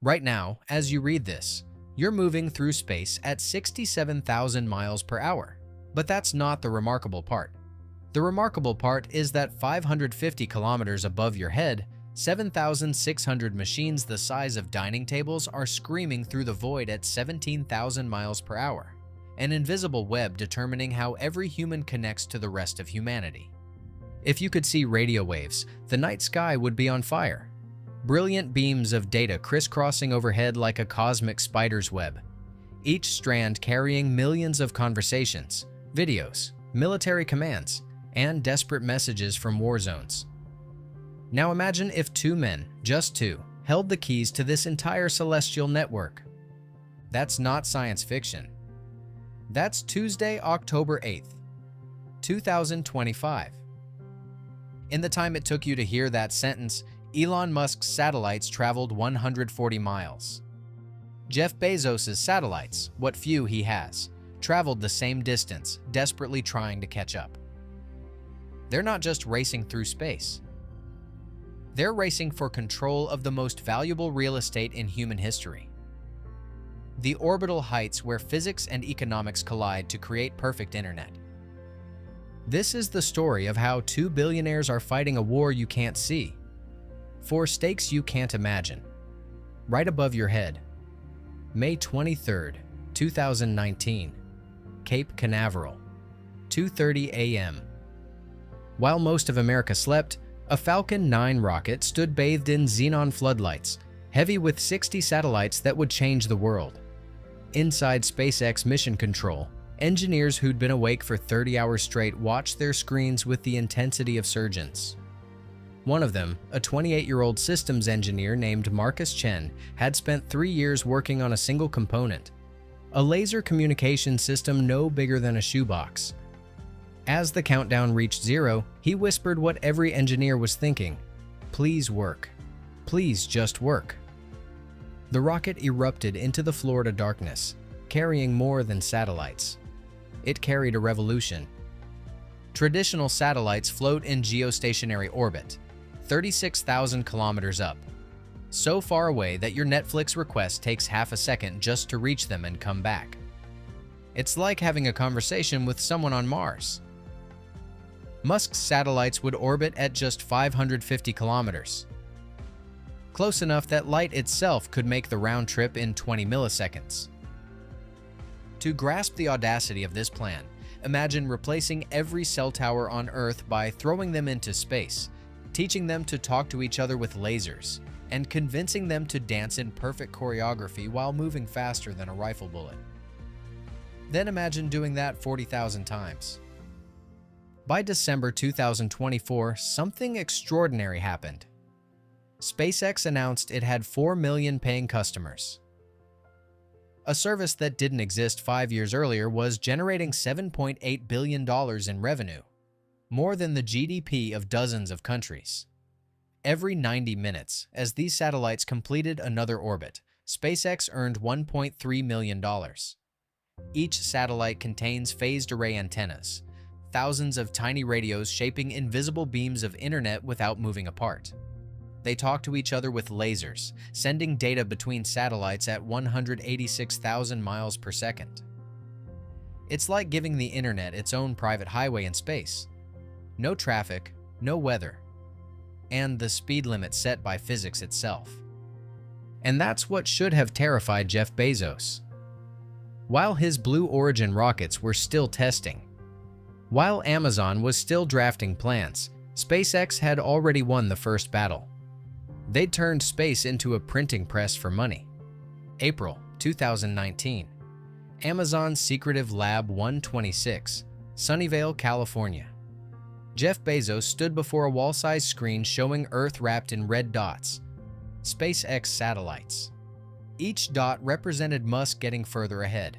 Right now, as you read this, you're moving through space at 67,000 miles per hour. But that's not the remarkable part. The remarkable part is that 550 kilometers above your head, 7,600 machines the size of dining tables are screaming through the void at 17,000 miles per hour. An invisible web determining how every human connects to the rest of humanity. If you could see radio waves, the night sky would be on fire. Brilliant beams of data crisscrossing overhead like a cosmic spider's web, each strand carrying millions of conversations, videos, military commands, and desperate messages from war zones. Now imagine if two men, just two, held the keys to this entire celestial network. That's not science fiction. That's Tuesday, October 8th, 2025. In the time it took you to hear that sentence, Elon Musk's satellites traveled 140 miles. Jeff Bezos' satellites, what few he has, traveled the same distance, desperately trying to catch up. They're not just racing through space. They're racing for control of the most valuable real estate in human history. The orbital heights where physics and economics collide to create perfect internet. This is the story of how two billionaires are fighting a war you can't see, for stakes you can't imagine. Right above your head. May 23, 2019. Cape Canaveral. 2:30 a.m. While most of America slept, a Falcon 9 rocket stood bathed in xenon floodlights, heavy with 60 satellites that would change the world. Inside SpaceX Mission Control, engineers who'd been awake for 30 hours straight watched their screens with the intensity of surgeons. One of them, a 28-year-old systems engineer named Marcus Chen, had spent 3 years working on a single component, a laser communication system no bigger than a shoebox. As the countdown reached 0, he whispered what every engineer was thinking: "Please work. Please just work." The rocket erupted into the Florida darkness, carrying more than satellites. It carried a revolution. Traditional satellites float in geostationary orbit, 36,000 kilometers up, so far away that your Netflix request takes half a second just to reach them and come back. It's like having a conversation with someone on Mars. Musk's satellites would orbit at just 550 kilometers, close enough that light itself could make the round trip in 20 milliseconds. To grasp the audacity of this plan, imagine replacing every cell tower on Earth by throwing them into space, teaching them to talk to each other with lasers, and convincing them to dance in perfect choreography while moving faster than a rifle bullet. Then imagine doing that 40,000 times. By December 2024, something extraordinary happened. SpaceX announced it had 4 million paying customers. A service that didn't exist 5 years earlier was generating $7.8 billion in revenue, more than the GDP of dozens of countries. Every 90 minutes, as these satellites completed another orbit, SpaceX earned $1.3 million. Each satellite contains phased array antennas, thousands of tiny radios shaping invisible beams of internet without moving apart. They talk to each other with lasers, sending data between satellites at 186,000 miles per second. It's like giving the internet its own private highway in space. No traffic, no weather, and the speed limit set by physics itself. And that's what should have terrified Jeff Bezos. While his Blue Origin rockets were still testing, while Amazon was still drafting plans, SpaceX had already won the first battle. They'd turned space into a printing press for money. April 2019. Amazon's secretive Lab 126, Sunnyvale, California. Jeff Bezos stood before a wall-sized screen showing Earth wrapped in red dots, SpaceX satellites. Each dot represented Musk getting further ahead.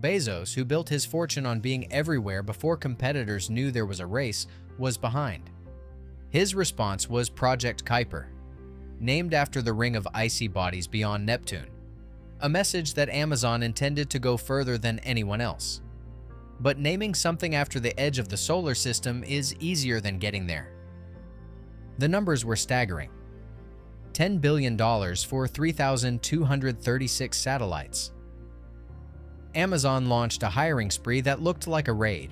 Bezos, who built his fortune on being everywhere before competitors knew there was a race, was behind. His response was Project Kuiper, named after the ring of icy bodies beyond Neptune, a message that Amazon intended to go further than anyone else. But naming something after the edge of the solar system is easier than getting there. The numbers were staggering. $10 billion for 3,236 satellites. Amazon launched a hiring spree that looked like a raid.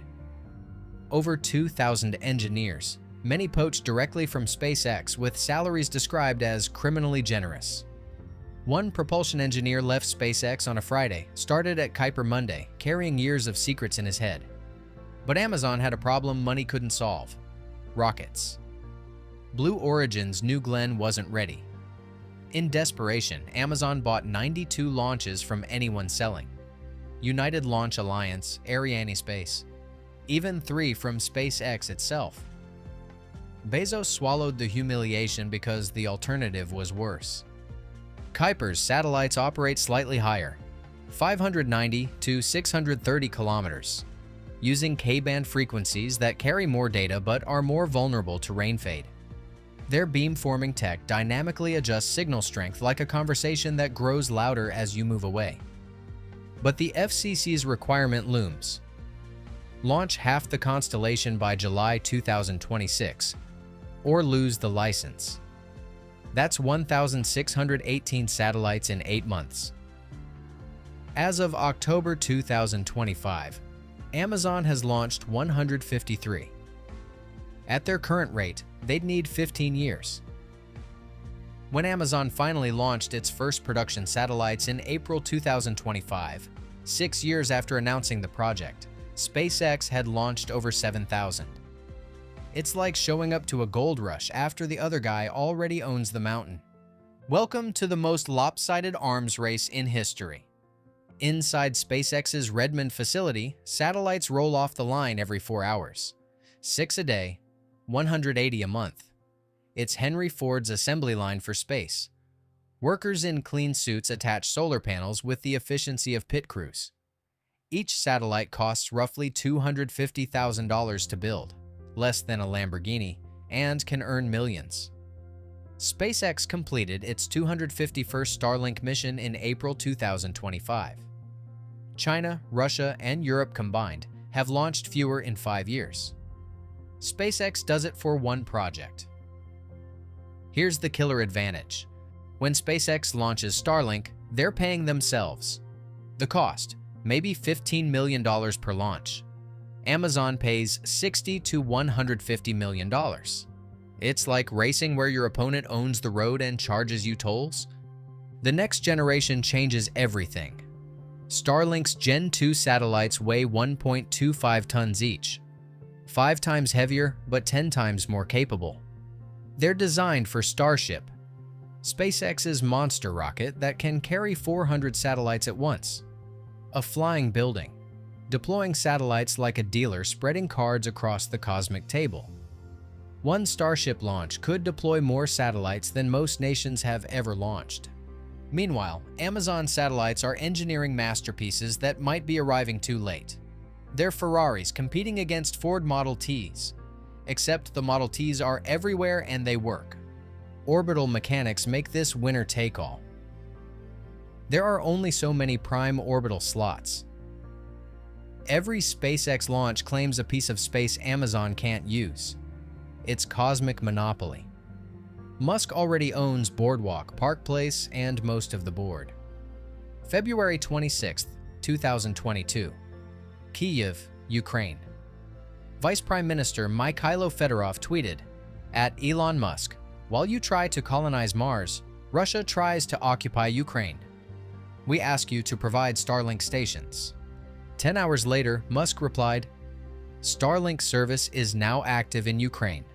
Over 2,000 engineers, many poached directly from SpaceX with salaries described as criminally generous. One propulsion engineer left SpaceX on a Friday, started at Kuiper Monday, carrying years of secrets in his head. But Amazon had a problem money couldn't solve: rockets. Blue Origin's New Glenn wasn't ready. In desperation, Amazon bought 92 launches from anyone selling: United Launch Alliance, Arianespace, even 3 from SpaceX itself. Bezos swallowed the humiliation because the alternative was worse. Kuiper's satellites operate slightly higher, 590 to 630 kilometers, using K-band frequencies that carry more data but are more vulnerable to rain fade. Their beamforming tech dynamically adjusts signal strength like a conversation that grows louder as you move away. But the FCC's requirement looms. Launch half the constellation by July 2026, or lose the license. That's 1,618 satellites in 8 months. As of October 2025, Amazon has launched 153. At their current rate, they'd need 15 years. When Amazon finally launched its first production satellites in April 2025, 6 years after announcing the project, SpaceX had launched over 7,000. It's like showing up to a gold rush after the other guy already owns the mountain. Welcome to the most lopsided arms race in history. Inside SpaceX's Redmond facility, satellites roll off the line every 4 hours. 6 a day, 180 a month. It's Henry Ford's assembly line for space. Workers in clean suits attach solar panels with the efficiency of pit crews. Each satellite costs roughly $250,000 to build, less than a Lamborghini, and can earn millions. SpaceX completed its 251st Starlink mission in April 2025. China, Russia, and Europe combined have launched fewer in 5 years. SpaceX does it for one project. Here's the killer advantage. When SpaceX launches Starlink, they're paying themselves. The cost, maybe $15 million per launch. Amazon pays $60 to $150 million. It's like racing where your opponent owns the road and charges you tolls. The next generation changes everything. Starlink's Gen 2 satellites weigh 1.25 tons each, 5 times heavier but 10 times more capable. They're designed for Starship, SpaceX's monster rocket that can carry 400 satellites at once. A flying building, deploying satellites like a dealer spreading cards across the cosmic table. One Starship launch could deploy more satellites than most nations have ever launched. Meanwhile, Amazon satellites are engineering masterpieces that might be arriving too late. They're Ferraris competing against Ford Model Ts, except the Model Ts are everywhere and they work. Orbital mechanics make this winner-take-all. There are only so many prime orbital slots. Every SpaceX launch claims a piece of space Amazon can't use. It's cosmic monopoly. Musk already owns Boardwalk, Park Place, and most of the board. February 26, 2022. Kyiv, Ukraine. Vice Prime Minister Mikhailo Fedorov tweeted, "At Elon Musk, while you try to colonize Mars, Russia tries to occupy Ukraine. We ask you to provide Starlink stations." 10 hours later, Musk replied, "Starlink service is now active in Ukraine."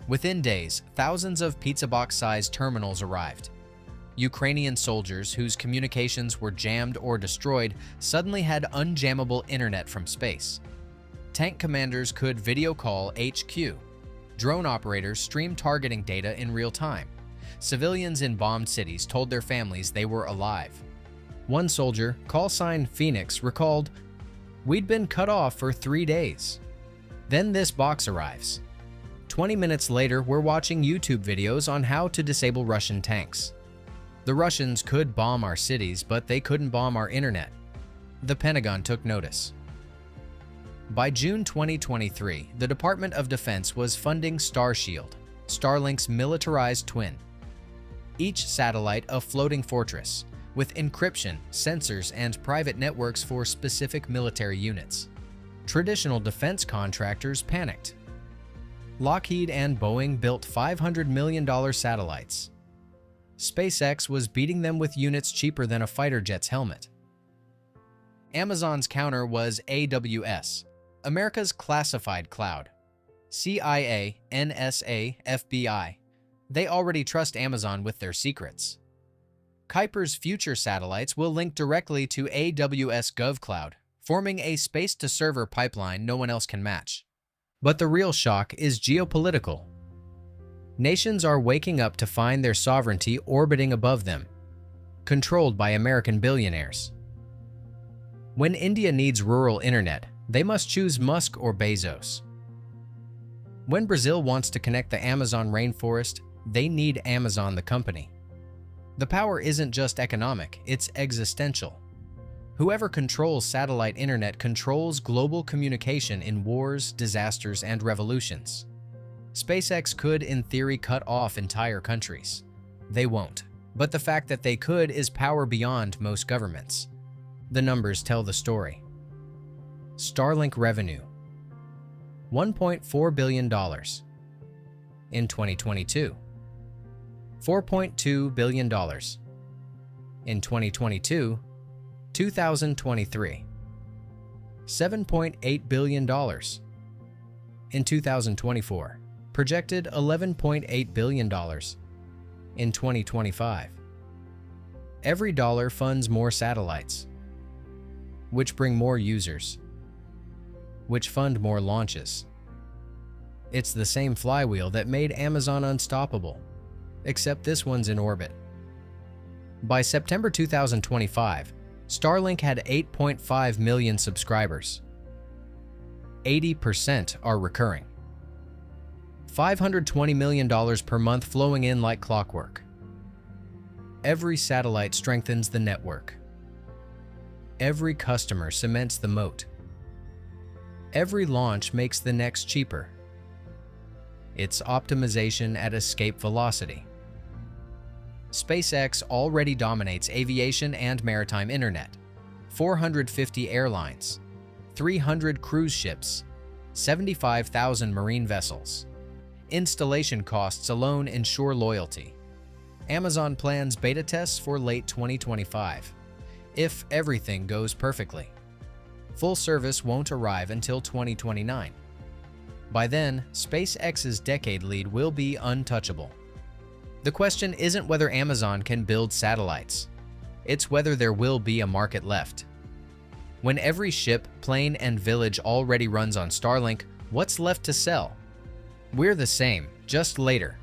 Within days, thousands of pizza box-sized terminals arrived. Ukrainian soldiers whose communications were jammed or destroyed suddenly had unjammable internet from space. Tank commanders could video call HQ. Drone operators streamed targeting data in real time. Civilians in bombed cities told their families they were alive. One soldier, call sign Phoenix, recalled, "We'd been cut off for 3 days. Then this box arrives. 20 minutes later, we're watching YouTube videos on how to disable Russian tanks. The Russians could bomb our cities, but they couldn't bomb our internet." The Pentagon took notice. By June 2023, the Department of Defense was funding Starshield, Starlink's militarized twin. each satellite a floating fortress, with encryption, sensors, and private networks for specific military units. Traditional defense contractors panicked. Lockheed and Boeing built $500 million satellites. SpaceX was beating them with units cheaper than a fighter jet's helmet. Amazon's counter was AWS, America's classified cloud. CIA, NSA, FBI. They already trust Amazon with their secrets. Kuiper's future satellites will link directly to AWS GovCloud, forming a space-to-server pipeline no one else can match. But the real shock is geopolitical. Nations are waking up to find their sovereignty orbiting above them, controlled by American billionaires. When India needs rural internet, they must choose Musk or Bezos. When Brazil wants to connect the Amazon rainforest, they need Amazon the company. The power isn't just economic, it's existential. Whoever controls satellite internet controls global communication in wars, disasters, and revolutions. SpaceX could, in theory, cut off entire countries. They won't. But the fact that they could is power beyond most governments. The numbers tell the story. Starlink revenue: $1.4 billion. In 2022. $4.2 billion. In 2022, 2023. $7.8 billion. In 2024, projected $11.8 billion. In 2025. Every dollar funds more satellites, which bring more users, which fund more launches. It's the same flywheel that made Amazon unstoppable, except this one's in orbit. By September 2025, Starlink had 8.5 million subscribers. 80% are recurring. $520 million per month flowing in like clockwork. Every satellite strengthens the network. Every customer cements the moat. Every launch makes the next cheaper. It's optimization at escape velocity. SpaceX already dominates aviation and maritime internet. 450 airlines, 300 cruise ships, 75,000 marine vessels. Installation costs alone ensure loyalty. Amazon plans beta tests for late 2025, if everything goes perfectly. Full service won't arrive until 2029. By then, SpaceX's decade lead will be untouchable. The question isn't whether Amazon can build satellites. It's whether there will be a market left. When every ship, plane, and village already runs on Starlink, what's left to sell? We're the same, just later.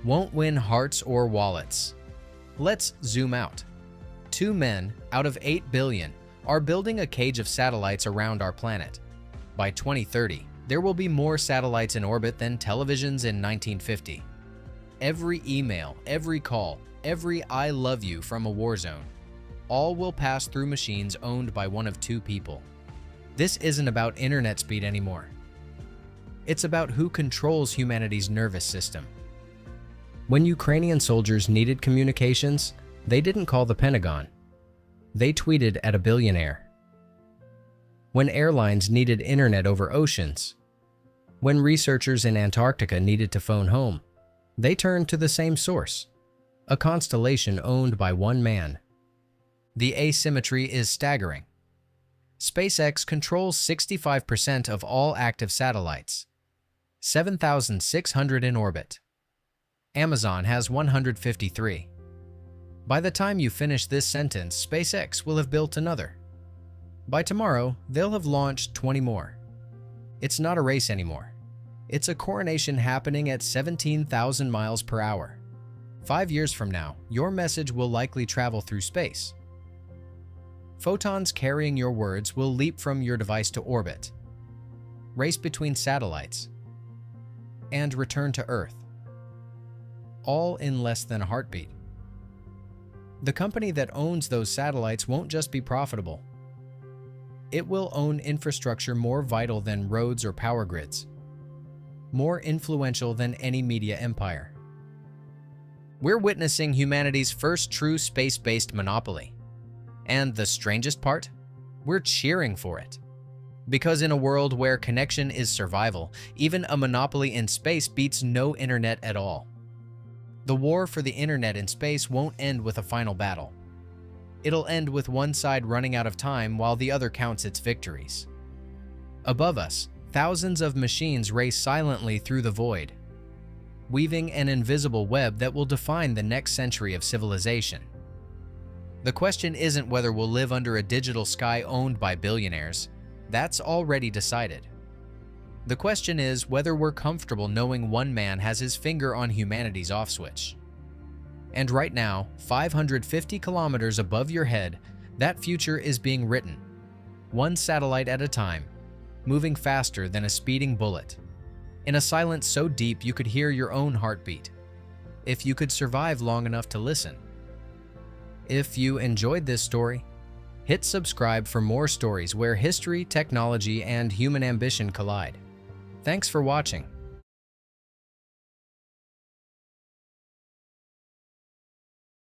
Won't win hearts or wallets. Let's zoom out. 2 men out of 8 billion are building a cage of satellites around our planet. By 2030, there will be more satellites in orbit than televisions in 1950. Every email, every call, every I love you from a war zone, all will pass through machines owned by one of 2 people. This isn't about internet speed anymore. It's about who controls humanity's nervous system. When Ukrainian soldiers needed communications, they didn't call the Pentagon. They tweeted at a billionaire. When airlines needed internet over oceans, when researchers in Antarctica needed to phone home, they turned to the same source, a constellation owned by one man. The asymmetry is staggering. SpaceX controls 65% of all active satellites, 7,600 in orbit. Amazon has 153. By the time you finish this sentence, SpaceX will have built another. By tomorrow, they'll have launched 20 more. It's not a race anymore. It's a coronation happening at 17,000 miles per hour. 5 years from now, your message will likely travel through space. Photons carrying your words will leap from your device to orbit, race between satellites, and return to Earth, all in less than a heartbeat. The company that owns those satellites won't just be profitable. It will own infrastructure more vital than roads or power grids, more influential than any media empire. We're witnessing humanity's first true space-based monopoly. And the strangest part? We're cheering for it. Because in a world where connection is survival, even a monopoly in space beats no internet at all. The war for the internet in space won't end with a final battle. It'll end with one side running out of time while the other counts its victories. Above us, thousands of machines race silently through the void, weaving an invisible web that will define the next century of civilization. The question isn't whether we'll live under a digital sky owned by billionaires. That's already decided. The question is whether we're comfortable knowing one man has his finger on humanity's off switch. And right now, 550 kilometers above your head, that future is being written, one satellite at a time, moving faster than a speeding bullet, in a silence so deep you could hear your own heartbeat, if you could survive long enough to listen. If you enjoyed this story, hit subscribe for more stories where history, technology, and human ambition collide. Thanks for watching.